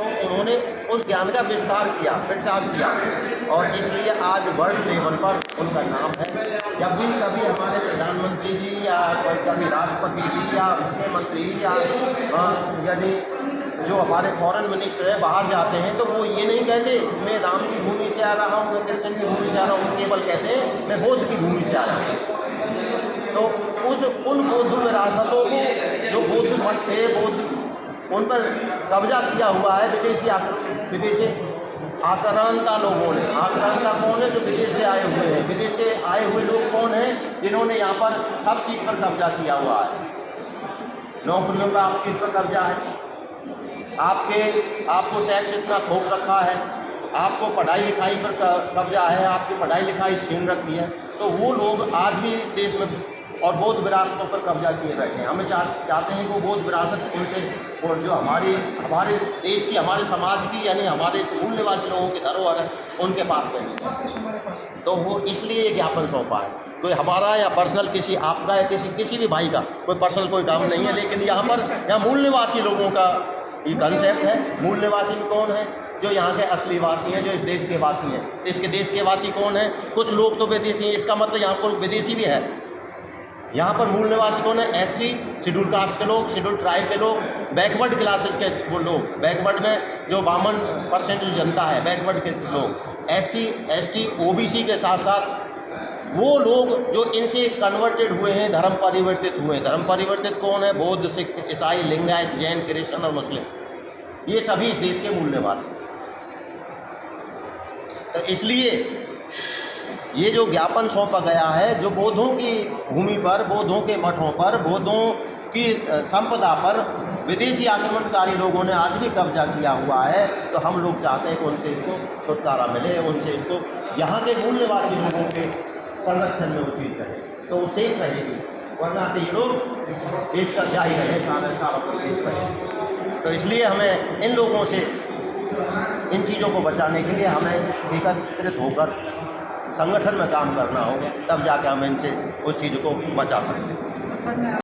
तो उन्होंने उस ज्ञान का विस्तार किया, प्रचार किया और इसलिए आज वर्ल्ड लेवल पर उनका नाम है। जब भी कभी हमारे प्रधानमंत्री जी या कभी राष्ट्रपति जी या मुख्यमंत्री या यदि जो हमारे फॉरेन मिनिस्टर है बाहर जाते हैं तो वो ये नहीं कहते मैं राम की भूमि से आ रहा हूँ, मैं कृष्ण की भूमि से आ रहा हूँ, केवल कहते हैं मैं बौद्ध की भूमि से आ रहा हूँ। तो उन बौद्ध विरासतों को जो बौद्ध मठ थे, बौद्ध उन पर कब्जा किया हुआ है विदेशी आक्रांता लोगों ने। आक्रांता कौन है? जो विदेश से आए हुए हैं। विदेश से आए हुए लोग कौन हैं? जिन्होंने यहाँ पर सब चीज़ पर कब्जा किया हुआ है। नौकरियों पर आपकी पर कब्जा है, आपको टैक्स इतना थोक रखा है, आपको पढ़ाई लिखाई पर कब्जा है, आपकी पढ़ाई लिखाई छीन रखी है। तो वो लोग आज भी इस देश में और बौद्ध विरासतों पर कब्जा किए बैठे हैं। हमें चाहते हैं कि वो बौद्ध विरासत उनसे और जो हमारे देश की, हमारे समाज की, यानी हमारे मूल निवासी लोगों की धरोहर है, उनके पास रहनी। तो वो इसलिए ज्ञापन सौंपा है। कोई हमारा या पर्सनल किसी आपका या किसी भी भाई का कोई पर्सनल कोई काम नहीं है, लेकिन यहाँ मूल निवासी लोगों का ये कंसेप्ट है। मूल निवासी में कौन है? जो यहाँ के असली वासी हैं, जो इस देश के वासी हैं। इसके देश के वासी कौन है? कुछ लोग तो विदेशी हैं, इसका मतलब यहाँ पर विदेशी भी है। यहाँ पर मूल निवासी कौन है? एससी, शेड्यूल कास्ट के लोग, शेड्यूल ट्राइब के लोग, बैकवर्ड क्लासेस के वो लोग, बैकवर्ड में जो 52% जो जनता है, बैकवर्ड के लोग, एससी, एसटी, ओबीसी के साथ साथ वो लोग जो इनसे कन्वर्टेड हुए हैं, धर्म परिवर्तित हुए हैं। धर्म परिवर्तित कौन है? बौद्ध, सिख, ईसाई, लिंगायत, जैन, क्रिश्चियन और मुस्लिम, ये सभी इस देश के मूल निवासी। तो इसलिए ये जो ज्ञापन सौंपा गया है, जो बौद्धों की भूमि पर, बौद्धों के मठों पर, बौद्धों की संपदा पर विदेशी आक्रमणकारी लोगों ने आज भी कब्जा किया हुआ है, तो हम लोग चाहते हैं कि उनसे इसको छुटकारा मिले, उनसे इसको यहाँ के मूल निवासी लोगों के संरक्षण में उचित रहे, तो उसे ही रहेगी। वरना तो ये लोग देश का क्या ही रहे, सारा देश रहे। तो इसलिए हमें इन लोगों से, इन चीज़ों को बचाने के लिए हमें एकत्रित होकर संगठन में काम करना होगा, तब जाके हम इनसे उस चीज़ को बचा सकते हैं।